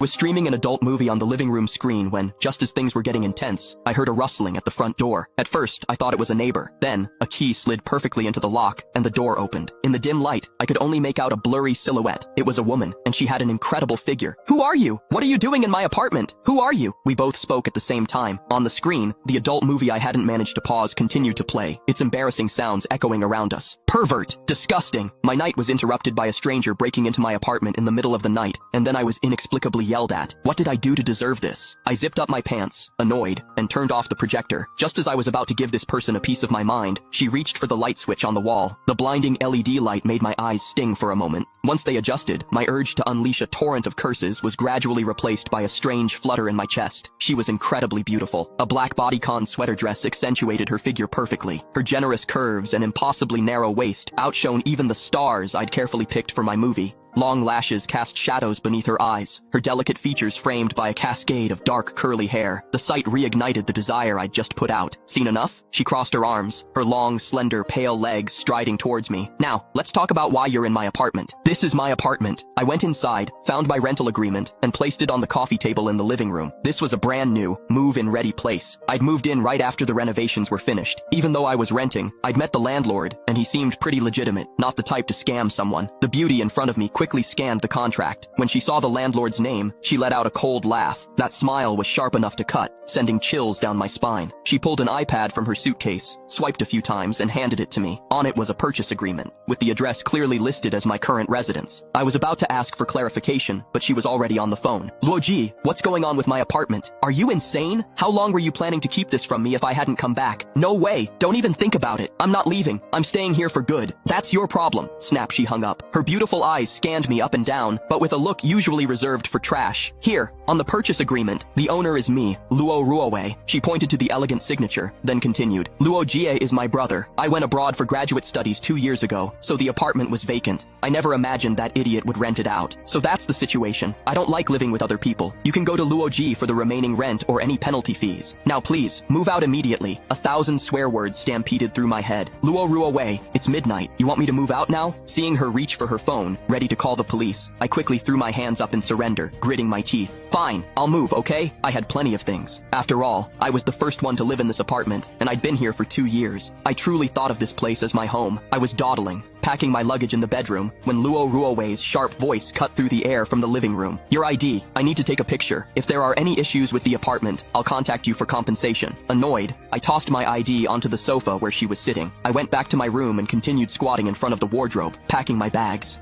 Was streaming an adult movie on the living room screen when, just as things were getting intense, I heard a rustling at the front door. At first, I thought it was a neighbor. Then, a key slid perfectly into the lock, and the door opened. In the dim light, I could only make out a blurry silhouette. It was a woman, and she had an incredible figure. "Who are you? What are you doing in my apartment? Who are you?" We both spoke at the same time. On the screen, the adult movie I hadn't managed to pause continued to play, its embarrassing sounds echoing around us. Pervert! Disgusting! My night was interrupted by a stranger breaking into my apartment in the middle of the night, and then I was inexplicably yelled at. What did I do to deserve this? I zipped up my pants, annoyed, and turned off the projector. Just as I was about to give this person a piece of my mind, she reached for the light switch on the wall. The blinding LED light made my eyes sting for a moment. Once they adjusted, my urge to unleash a torrent of curses was gradually replaced by a strange flutter in my chest. She was incredibly beautiful. A black bodycon sweater dress accentuated her figure perfectly. Her generous curves and impossibly narrow waist outshone even the stars I'd carefully picked for my movie. Long lashes cast shadows beneath her eyes, her delicate features framed by a cascade of dark curly hair. The sight reignited the desire I'd just put out. Seen enough? She crossed her arms, her long, slender, pale legs striding towards me. "Now, let's talk about why you're in my apartment." "This is my apartment." I went inside, found my rental agreement, and placed it on the coffee table in the living room. This was a brand new, move-in-ready place. I'd moved in right after the renovations were finished. Even though I was renting, I'd met the landlord, and he seemed pretty legitimate, not the type to scam someone. The beauty in front of me quickly scanned the contract. When she saw the landlord's name, she let out a cold laugh. That smile was sharp enough to cut, sending chills down my spine. She pulled an iPad from her suitcase, swiped a few times, and handed it to me. On it was a purchase agreement, with the address clearly listed as my current residence. I was about to ask for clarification, but she was already on the phone. "Luoji, what's going on with my apartment? Are you insane? How long were you planning to keep this from me if I hadn't come back?" "No way! Don't even think about it! I'm not leaving. I'm staying here for good." "That's your problem." Snap, she hung up. Her beautiful eyes scanned me up and down, but with a look usually reserved for trash. "Here, on the purchase agreement, the owner is me, Luo Ruowei." She pointed to the elegant signature, then continued. "Luo Jie is my brother. I went abroad for graduate studies 2 years ago, so the apartment was vacant. I never imagined that idiot would rent it out. So that's the situation. I don't like living with other people. You can go to Luo Ji for the remaining rent or any penalty fees. Now please, move out immediately." 1,000 swear words stampeded through my head. "Luo Ruowei, it's midnight. You want me to move out now?" Seeing her reach for her phone, ready to call the police, I quickly threw my hands up in surrender, gritting my teeth. "Fine, I'll move, okay?" I had plenty of things. After all, I was the first one to live in this apartment, and I'd been here for 2 years. I truly thought of this place as my home. I was dawdling, packing my luggage in the bedroom, when Luo Ruowei's sharp voice cut through the air from the living room. "Your ID. I need to take a picture. If there are any issues with the apartment, I'll contact you for compensation." Annoyed, I tossed my ID onto the sofa where she was sitting. I went back to my room and continued squatting in front of the wardrobe, packing my bags.